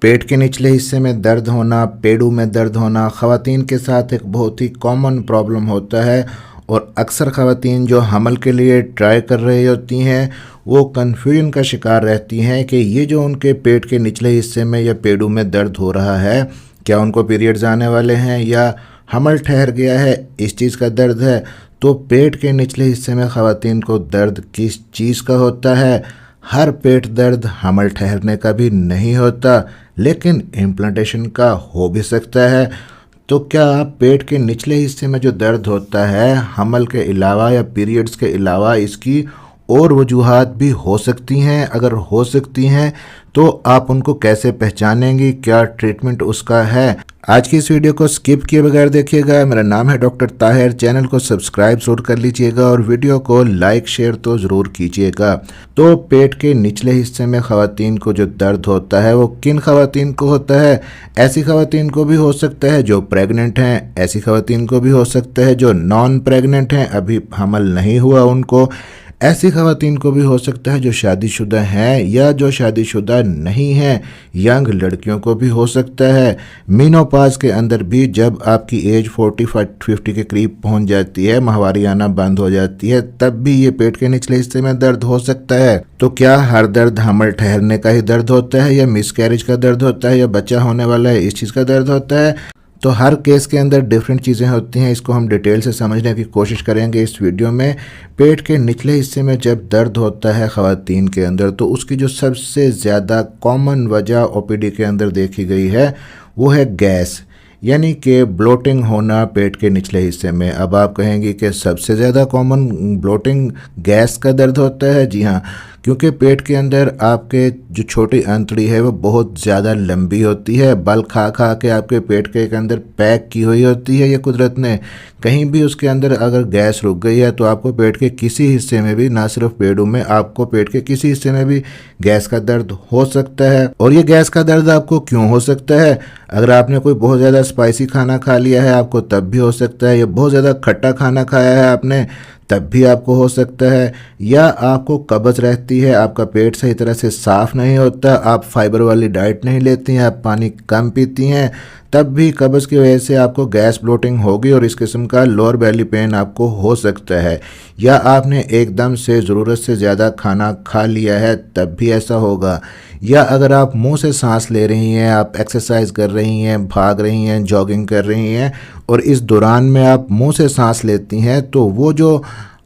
पेट के निचले हिस्से में दर्द होना, पेड़ू में दर्द होना ख़वातीन के साथ एक बहुत ही कॉमन प्रॉब्लम होता है और अक्सर ख़वातीन जो हमल के लिए ट्राई कर रही होती हैं वो कन्फ्यूजन का शिकार रहती हैं कि ये जो उनके पेट के निचले हिस्से में या पेड़ू में दर्द हो रहा है, क्या उनको पीरियड्स आने वाले हैं या हमल ठहर गया है, इस चीज़ का दर्द है। तो पेट के निचले हिस्से में ख़वातीन को दर्द किस चीज़ का होता है? हर पेट दर्द हमल ठहरने का भी नहीं होता, लेकिन इम्प्लांटेशन का हो भी सकता है। तो क्या पेट के निचले हिस्से में जो दर्द होता है हमल के अलावा या पीरियड्स के अलावा इसकी और वजूहात भी हो सकती हैं? अगर हो सकती हैं तो आप उनको कैसे पहचानेंगी, क्या ट्रीटमेंट उसका है? आज की इस वीडियो को स्किप किए बगैर देखिएगा। मेरा नाम है डॉक्टर ताहिर। चैनल को सब्सक्राइब ज़रूर कर लीजिएगा और वीडियो को लाइक शेयर तो ज़रूर कीजिएगा। तो पेट के निचले हिस्से में ख़वातीन को जो दर्द होता है वो किन ख़वातीन को होता है? ऐसी ख़वातीन को भी हो सकता है जो प्रेग्नेंट हैं, ऐसी ख़वातीन को भी हो सकता है जो नॉन प्रेग्नेंट हैं, अभी हमल नहीं हुआ उनको, ऐसी ख़वातीन को भी हो सकता है जो शादीशुदा हैं या जो शादीशुदा नहीं हैं, यंग लड़कियों को भी हो सकता है। मीनोपाज के अंदर भी जब आपकी एज 40-50 के करीब पहुंच जाती है, माहवारी आना बंद हो जाती है, तब भी ये पेट के निचले हिस्से में दर्द हो सकता है। तो क्या हर दर्द हमल ठहरने का ही दर्द होता है या मिसकैरेज का दर्द होता है या बच्चा होने वाला है इस चीज़ का दर्द होता है? तो हर केस के अंदर डिफरेंट चीज़ें होती हैं, इसको हम डिटेल से समझने की कोशिश करेंगे इस वीडियो में। पेट के निचले हिस्से में जब दर्द होता है ख़वातीन के अंदर तो उसकी जो सबसे ज़्यादा कॉमन वजह ओपीडी के अंदर देखी गई है वो है गैस, यानी कि ब्लोटिंग होना पेट के निचले हिस्से में। अब आप कहेंगे कि सबसे ज़्यादा कॉमन ब्लोटिंग गैस का दर्द होता है। जी हाँ, क्योंकि पेट के अंदर आपके जो छोटी आंतड़ी है वो बहुत ज़्यादा लंबी होती है, बल खा खा के आपके पेट के अंदर पैक की हुई होती है ये कुदरत ने। कहीं भी उसके अंदर अगर गैस रुक गई है तो आपको पेट के किसी हिस्से में भी, ना सिर्फ पेड़ों में, आपको पेट के किसी हिस्से में भी गैस का दर्द हो सकता है। और ये गैस का दर्द आपको क्यों हो सकता है? अगर आपने कोई बहुत ज़्यादा स्पाइसी खाना खा लिया है आपको तब भी हो सकता है, या बहुत ज़्यादा खट्टा खाना खाया है आपने तब भी आपको हो सकता है, या आपको कब्ज़ रहती है, आपका पेट सही तरह से साफ़ नहीं होता, आप फाइबर वाली डाइट नहीं लेती हैं, आप पानी कम पीती हैं, तब भी कब्ज़ की वजह से आपको गैस ब्लोटिंग होगी और इस किस्म का लोअर बेली पेन आपको हो सकता है। या आपने एकदम से ज़रूरत से ज़्यादा खाना खा लिया है तब भी ऐसा होगा। या अगर आप मुंह से सांस ले रही हैं, आप एक्सरसाइज कर रही हैं, भाग रही हैं, जॉगिंग कर रही हैं और इस दौरान में आप मुंह से सांस लेती हैं तो वो जो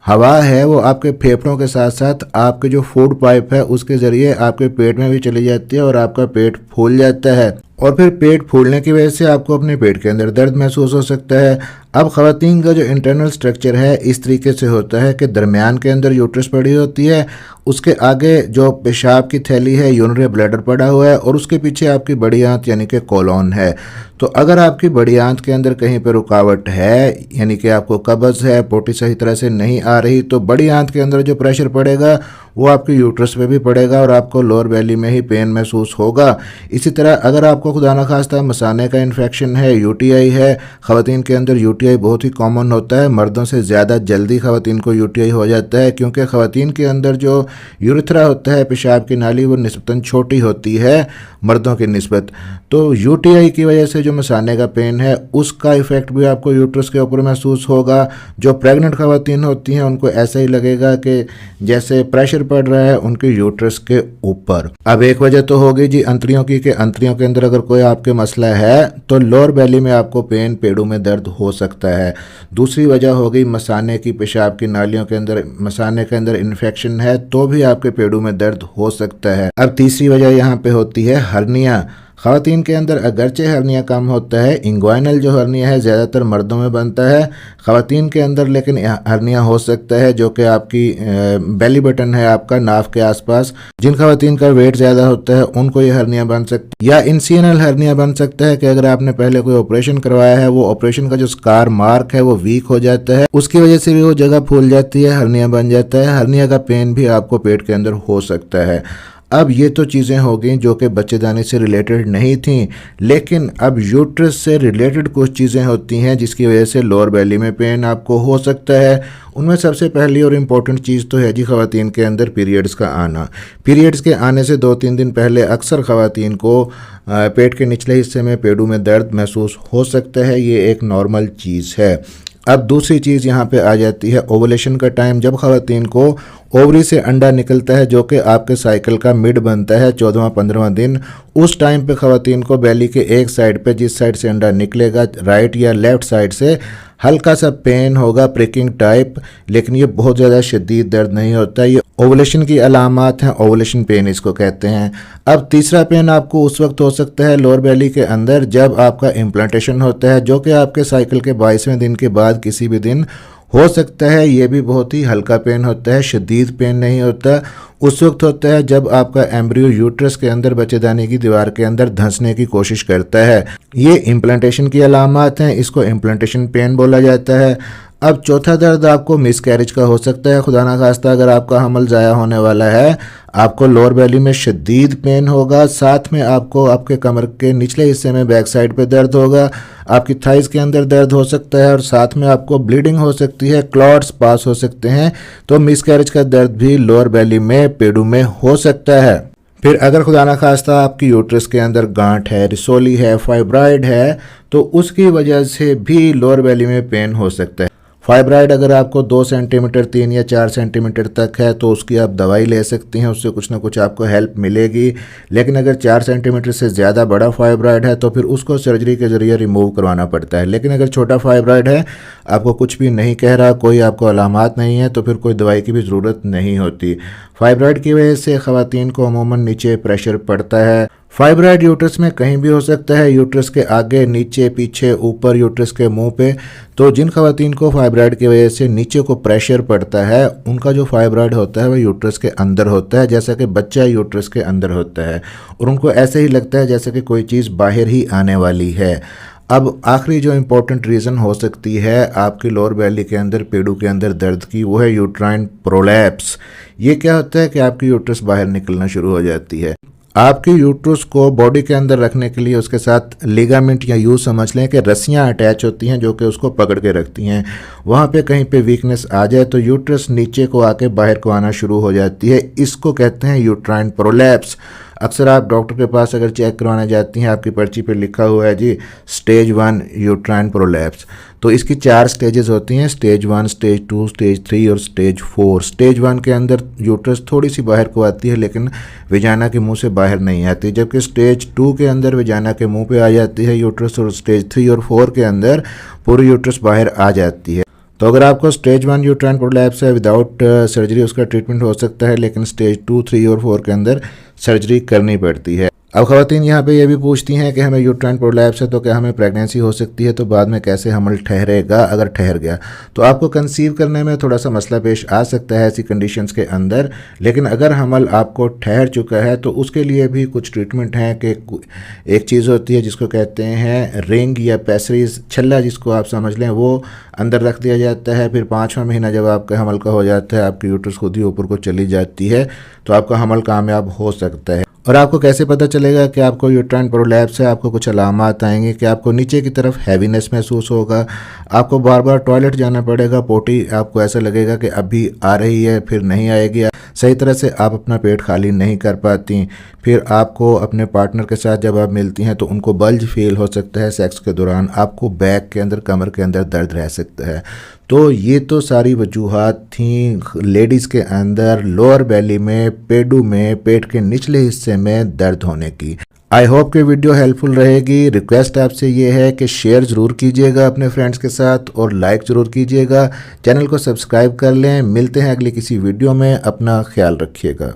हवा है वो आपके फेफड़ों के साथ साथ आपके जो फूड पाइप है उसके ज़रिए आपके पेट में भी चली जाती है और आपका पेट फूल जाता है। और फिर पेट फूलने की वजह से आपको अपने पेट के अंदर दर्द महसूस हो सकता है। अब ख़वातीन का जो इंटरनल स्ट्रक्चर है इस तरीके से होता है कि दरमियान के अंदर यूट्रस पड़ी होती है, उसके आगे जो पेशाब की थैली है यूरिनरी ब्लैडर पड़ा हुआ है और उसके पीछे आपकी बड़ी आंत यानी कि कोलोन है। तो अगर आपकी बड़ी आंत के अंदर कहीं पर रुकावट है, यानी कि आपको कब्ज़ है, पोटी सही तरह से नहीं आ रही, तो बड़ी आंत के अंदर जो प्रेशर पड़ेगा वो आपके यूट्रस पे भी पड़ेगा और आपको लोअर बेली में ही पेन महसूस होगा। इसी तरह अगर आपको खुदा न खास्ता मसाने का इन्फेक्शन है, यूटीआई है, ख़वातीन के अंदर यूटीआई बहुत ही कॉमन होता है, मर्दों से ज़्यादा जल्दी ख़वातीन को यूटीआई हो जाता है क्योंकि ख़वातीन के अंदर जो यूरेथ्रा होता है, पेशाब की नाली, वो निस्बतन छोटी होती है मर्दों की निस्बत। तो यूटीआई की वजह से जो मसाने का पेन है उसका इफ़ेक्ट भी आपको यूट्रस के ऊपर महसूस होगा। जो प्रेग्नेंट ख़वातीन होती हैं उनको ऐसा ही लगेगा कि जैसे प्रेशर पड़ रहा है उनके यूट्रस के ऊपर। अब एक वजह तो होगी जी अंतड़ियों की, कि अंतड़ियों के अंदर अगर कोई आपके मसला है तो लोअर बेली में आपको पेन, पेड़ों में दर्द हो सकता है। दूसरी वजह होगी मसाने की, पेशाब की नालियों के अंदर, मसाने के अंदर इन्फेक्शन है तो भी आपके पेड़ों में दर्द हो सकता है। अब तीसरी वजह यहाँ पे होती है हर्निया। ख़वातीन के अंदर अगरचे हर्निया कम होता है, इंग्वाइनल जो हर्निया है ज़्यादातर मर्दों में बनता है, ख़वातीन के अंदर लेकिन हर्निया हो सकता है जो कि आपकी बेली बटन है आपका नाफ के आसपास। जिन ख़वातीन का वेट ज़्यादा होता है उनको ये हर्निया बन सकती है। या इंसियनल हर्निया बन सकता है कि अगर आपने पहले कोई ऑपरेशन करवाया है, वो ऑपरेशन का जो स्कार मार्क है वो वीक हो जाता है, उसकी वजह से भी वो जगह फूल जाती है, हर्निया बन जाता है। हर्निया का पेन भी आपको पेट के अंदर हो सकता है। अब ये तो चीज़ें हो गई जो कि बच्चेदानी से रिलेटेड नहीं थी, लेकिन अब यूट्रस से रिलेटेड कुछ चीज़ें होती हैं जिसकी वजह से लोअर बेली में पेन आपको हो सकता है। उनमें सबसे पहली और इम्पॉर्टेंट चीज़ तो है जी ख़वातीन के अंदर पीरियड्स का आना। पीरियड्स के आने से 2-3 दिन पहले अक्सर ख़वातीन को पेट के निचले हिस्से में पेडू में दर्द महसूस हो सकता है, ये एक नॉर्मल चीज़ है। अब दूसरी चीज़ यहाँ पे आ जाती है ओवुलेशन का टाइम। जब ख़वातीन को ओवरी से अंडा निकलता है जो कि आपके साइकिल का मिड बनता है 14वां-15वां दिन, उस टाइम पे ख़वातीन को बेली के एक साइड पे जिस साइड से अंडा निकलेगा, राइट या लेफ़्ट साइड से, हल्का सा पेन होगा, प्रिकिंग टाइप, लेकिन ये बहुत ज़्यादा शदीद दर्द नहीं होता। ये ओवुलेशन की अलामात हैं, ओवुलेशन पेन इसको कहते हैं। अब तीसरा पेन आपको उस वक्त हो सकता है लोअर बेली के अंदर जब आपका इम्प्लांटेशन होता है, जो कि आपके साइकिल के 22वें दिन के बाद किसी भी दिन हो सकता है। ये भी बहुत ही हल्का पेन होता है, शदीद पेन नहीं होता। उस वक्त होता है जब आपका एम्ब्रियो यूट्रस के अंदर बच्चेदानी की दीवार के अंदर धंसने की कोशिश करता है। ये इम्प्लांटेशन की अलामात हैं, इसको इम्प्लांटेशन पेन बोला जाता है। अब चौथा दर्द आपको मिसकैरेज का हो सकता है। खुदा ना खास्ता अगर आपका हमल ज़ाया होने वाला है, आपको लोअर बेली में शदीद पेन होगा, साथ में आपको आपके कमर के निचले हिस्से में बैक साइड पे दर्द होगा, आपकी थाइस के अंदर दर्द हो सकता है और साथ में आपको ब्लीडिंग हो सकती है, क्लॉट्स पास हो सकते हैं। तो मिसकैरेज का दर्द भी लोअर बेली में, पेडू में हो सकता है। फिर अगर खुदा ना खास्ता आपकी यूट्रस के अंदर गांठ है, रिसोली है, फाइब्राइड है, तो उसकी वजह से भी लोअर बेली में पेन हो सकता है। फाइब्राइड अगर आपको 2 सेंटीमीटर 3 या 4 सेंटीमीटर तक है तो उसकी आप दवाई ले सकती हैं, उससे कुछ ना कुछ आपको हेल्प मिलेगी। लेकिन अगर 4 सेंटीमीटर से ज़्यादा बड़ा फाइब्राइड है तो फिर उसको सर्जरी के ज़रिए रिमूव करवाना पड़ता है। लेकिन अगर छोटा फाइब्राइड है, आपको कुछ भी नहीं कह रहा, कोई आपको अलामात नहीं है, तो फिर कोई दवाई की भी ज़रूरत नहीं होती। फाइब्राइड की वजह से ख़वातीन को अमूमन नीचे प्रेशर पड़ता है। फाइब्राइड यूट्रस में कहीं भी हो सकता है, यूट्रस के आगे, नीचे, पीछे, ऊपर, यूट्रस के मुंह पे। तो जिन ख़वातीन को फाइब्राइड की वजह से नीचे को प्रेशर पड़ता है, उनका जो फाइब्राइड होता है वह यूट्रस के अंदर होता है, जैसा कि बच्चा यूट्रस के अंदर होता है, और उनको ऐसे ही लगता है जैसे कि कोई चीज़ बाहर ही आने वाली है। अब आखिरी जो इम्पोर्टेंट रीज़न हो सकती है आपकी लोअर बेली के अंदर, पेडू के अंदर दर्द की, वो है यूट्राइन प्रोलैप्स। ये क्या होता है कि आपकी यूट्रस बाहर निकलना शुरू हो जाती है। आपकी यूट्रस को बॉडी के अंदर रखने के लिए उसके साथ लिगामेंट या यूँ समझ लें कि रस्सियाँ अटैच होती हैं जो कि उसको पकड़ के रखती हैं। वहाँ पे कहीं पे वीकनेस आ जाए तो यूट्रस नीचे को आके बाहर को आना शुरू हो जाती है। इसको कहते हैं यूट्राइन प्रोलैप्स। अक्सर आप डॉक्टर के पास अगर चेक करवाने जाती हैं, आपकी पर्ची पे लिखा हुआ है जी स्टेज 1 यूट्राइन प्रोलैप्स। तो इसकी 4 स्टेजेस होती हैं, स्टेज 1, स्टेज 2, स्टेज 3 और स्टेज 4। स्टेज 1 के अंदर यूट्रस थोड़ी सी बाहर को आती है लेकिन विजाना के मुंह से बाहर नहीं आती, जबकि स्टेज 2 के अंदर विजाना के मुंह पे आ जाती है यूट्रस, और स्टेज 3 और 4 के अंदर पूरी यूट्रस बाहर आ जाती है। तो अगर आपको स्टेज 1 यूट्राइन प्रोलैप्स है, विदाउट सर्जरी उसका ट्रीटमेंट हो सकता है, लेकिन स्टेज 2, 3 और 4 के अंदर सर्जरी करनी पड़ती है। अब ख़वातीन यहाँ पे ये भी पूछती हैं कि हमें यूट्राइन प्रोलैप्स है तो क्या हमें प्रेगनेंसी हो सकती है, तो बाद में कैसे हमल ठहरेगा अगर ठहर गया। तो आपको कंसीव करने में थोड़ा सा मसला पेश आ सकता है ऐसी कंडीशंस के अंदर, लेकिन अगर हमल आपको ठहर चुका है तो उसके लिए भी कुछ ट्रीटमेंट हैं कि एक चीज़ होती है जिसको कहते हैं रिंग या पैसरीज, छल्ला जिसको आप समझ लें, वो अंदर रख दिया जाता है। फिर 5वां महीना जब आपका हमल का हो जाता है, आपकी यूट्रस खुद ही ऊपर को चली जाती है, तो आपका हमल कामयाब हो सकता है। और आपको कैसे पता चलेगा कि आपको यूट्राइन प्रोलैप्स है? आपको कुछ अलामात आएंगे कि आपको नीचे की तरफ हैवीनेस महसूस होगा, आपको बार बार टॉयलेट जाना पड़ेगा, पोटी आपको ऐसा लगेगा कि अभी आ रही है फिर नहीं आएगी, सही तरह से आप अपना पेट खाली नहीं कर पाती। फिर आपको अपने पार्टनर के साथ जब आप मिलती हैं तो उनको बल्ज फील हो सकता है सेक्स के दौरान, आपको बैक के अंदर, कमर के अंदर दर्द रह सकता है। तो ये तो सारी वजूहात थी लेडीज़ के अंदर लोअर बेली में, पेडू में, पेट के निचले हिस्से में दर्द होने की। आई होप कि वीडियो हेल्पफुल रहेगी। रिक्वेस्ट आपसे ये है कि शेयर ज़रूर कीजिएगा अपने फ्रेंड्स के साथ और लाइक ज़रूर कीजिएगा, चैनल को सब्सक्राइब कर लें। मिलते हैं अगली किसी वीडियो में, अपना ख्याल रखिएगा।